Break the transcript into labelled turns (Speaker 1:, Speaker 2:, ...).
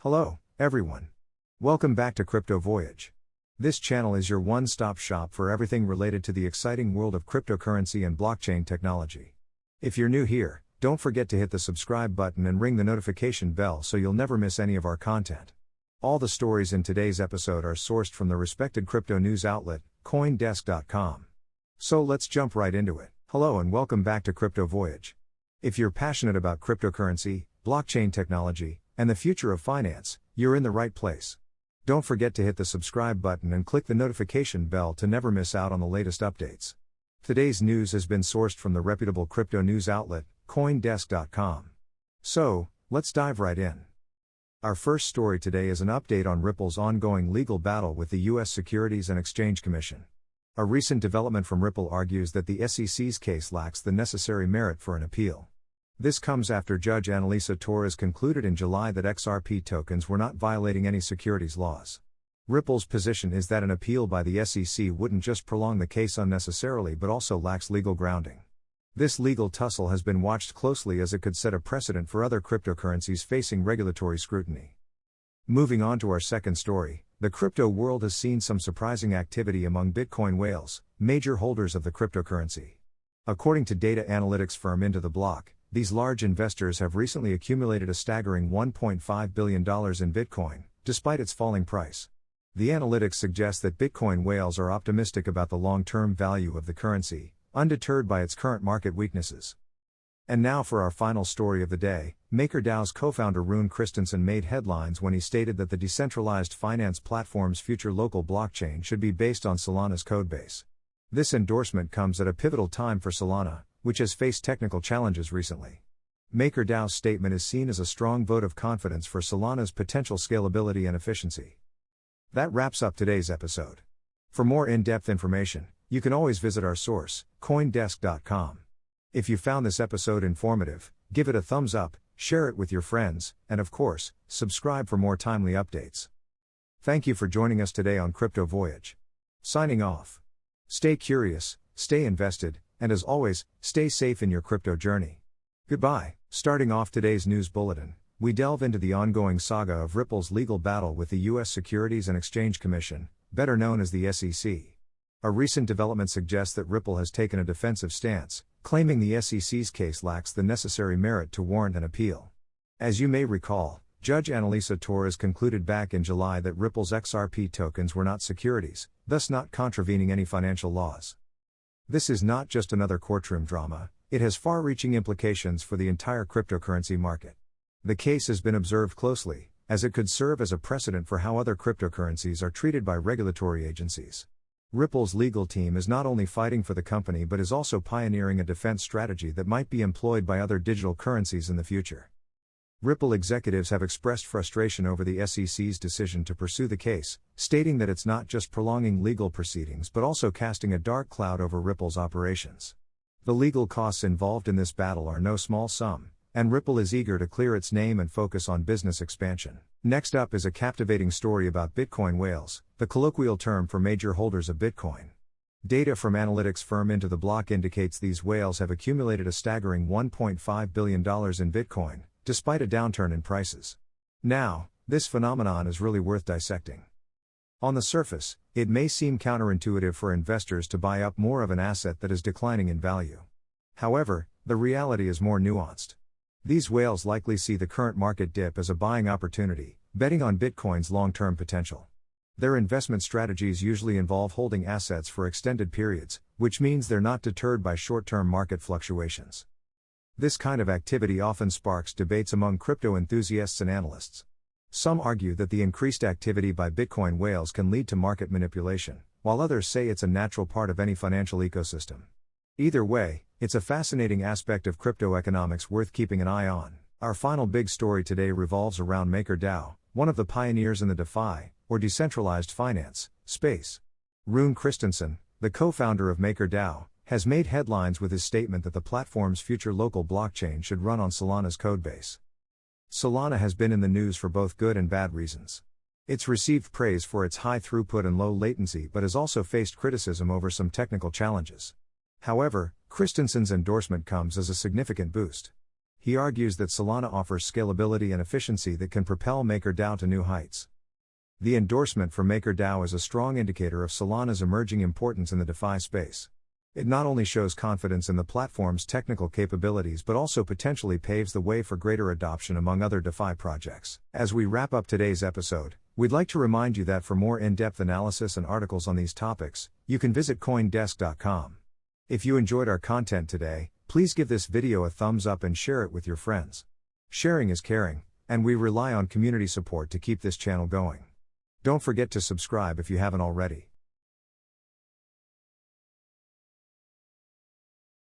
Speaker 1: Hello, everyone. Welcome back to Crypto Voyage. This channel is your one-stop shop for everything related to the exciting world of cryptocurrency and blockchain technology. If you're new here, don't forget to hit the subscribe button and ring the notification bell so you'll never miss any of our content. All the stories in today's episode are sourced from the respected crypto news outlet, CoinDesk.com. So let's jump right into it. Hello and welcome back to Crypto Voyage. If you're passionate about cryptocurrency, blockchain technology, and the future of finance, you're in the right place. Don't forget to hit the subscribe button and click the notification bell to never miss out on the latest updates. Today's news has been sourced from the reputable crypto news outlet, CoinDesk.com. So, let's dive right in. Our first story today is an update on Ripple's ongoing legal battle with the U.S. Securities and Exchange Commission. A recent development from Ripple argues that the SEC's case lacks the necessary merit for an appeal. This comes after Judge Analisa Torres concluded in July that XRP tokens were not violating any securities laws. Ripple's position is that an appeal by the SEC wouldn't just prolong the case unnecessarily but also lacks legal grounding. This legal tussle has been watched closely as it could set a precedent for other cryptocurrencies facing regulatory scrutiny. Moving on to our second story, the crypto world has seen some surprising activity among Bitcoin whales, major holders of the cryptocurrency. According to data analytics firm Into the Block, these large investors have recently accumulated a staggering $1.5 billion in Bitcoin, despite its falling price. The analytics suggest that Bitcoin whales are optimistic about the long-term value of the currency, undeterred by its current market weaknesses. And now for our final story of the day, MakerDAO's co-founder Rune Christensen made headlines when he stated that the decentralized finance platform's future local blockchain should be based on Solana's codebase. This endorsement comes at a pivotal time for Solana, which has faced technical challenges recently. MakerDAO's statement is seen as a strong vote of confidence for Solana's potential scalability and efficiency. That wraps up today's episode. For more in-depth information, you can always visit our source, CoinDesk.com. If you found this episode informative, give it a thumbs up, share it with your friends, and of course, subscribe for more timely updates. Thank you for joining us today on Crypto Voyage. Signing off. Stay curious, stay invested, and as always, stay safe in your crypto journey. Goodbye. Starting off today's news bulletin, we delve into the ongoing saga of Ripple's legal battle with the U.S. Securities and Exchange Commission, better known as the SEC. A recent development suggests that Ripple has taken a defensive stance, claiming the SEC's case lacks the necessary merit to warrant an appeal. As you may recall, Judge Analisa Torres concluded back in July that Ripple's XRP tokens were not securities, thus not contravening any financial laws. This is not just another courtroom drama, it has far-reaching implications for the entire cryptocurrency market. The case has been observed closely, as it could serve as a precedent for how other cryptocurrencies are treated by regulatory agencies. Ripple's legal team is not only fighting for the company but is also pioneering a defense strategy that might be employed by other digital currencies in the future. Ripple executives have expressed frustration over the SEC's decision to pursue the case, stating that it's not just prolonging legal proceedings but also casting a dark cloud over Ripple's operations. The legal costs involved in this battle are no small sum, and Ripple is eager to clear its name and focus on business expansion. Next up is a captivating story about Bitcoin whales, the colloquial term for major holders of Bitcoin. Data from analytics firm Into the Block indicates these whales have accumulated a staggering $1.5 billion in Bitcoin, despite a downturn in prices. Now, this phenomenon is really worth dissecting. On the surface, it may seem counterintuitive for investors to buy up more of an asset that is declining in value. However, the reality is more nuanced. These whales likely see the current market dip as a buying opportunity, betting on Bitcoin's long-term potential. Their investment strategies usually involve holding assets for extended periods, which means they're not deterred by short-term market fluctuations. This kind of activity often sparks debates among crypto enthusiasts and analysts. Some argue that the increased activity by Bitcoin whales can lead to market manipulation, while others say it's a natural part of any financial ecosystem. Either way, it's a fascinating aspect of crypto economics worth keeping an eye on. Our final big story today revolves around MakerDAO, one of the pioneers in the DeFi, or decentralized finance, space. Rune Christensen, the co-founder of MakerDAO, has made headlines with his statement that the platform's future local blockchain should run on Solana's codebase. Solana has been in the news for both good and bad reasons. It's received praise for its high throughput and low latency but has also faced criticism over some technical challenges. However, Christensen's endorsement comes as a significant boost. He argues that Solana offers scalability and efficiency that can propel MakerDAO to new heights. The endorsement for MakerDAO is a strong indicator of Solana's emerging importance in the DeFi space. It not only shows confidence in the platform's technical capabilities but also potentially paves the way for greater adoption among other DeFi projects. As we wrap up today's episode, we'd like to remind you that for more in-depth analysis and articles on these topics, you can visit CoinDesk.com. If you enjoyed our content today, please give this video a thumbs up and share it with your friends. Sharing is caring, and we rely on community support to keep this channel going. Don't forget to subscribe if you haven't already.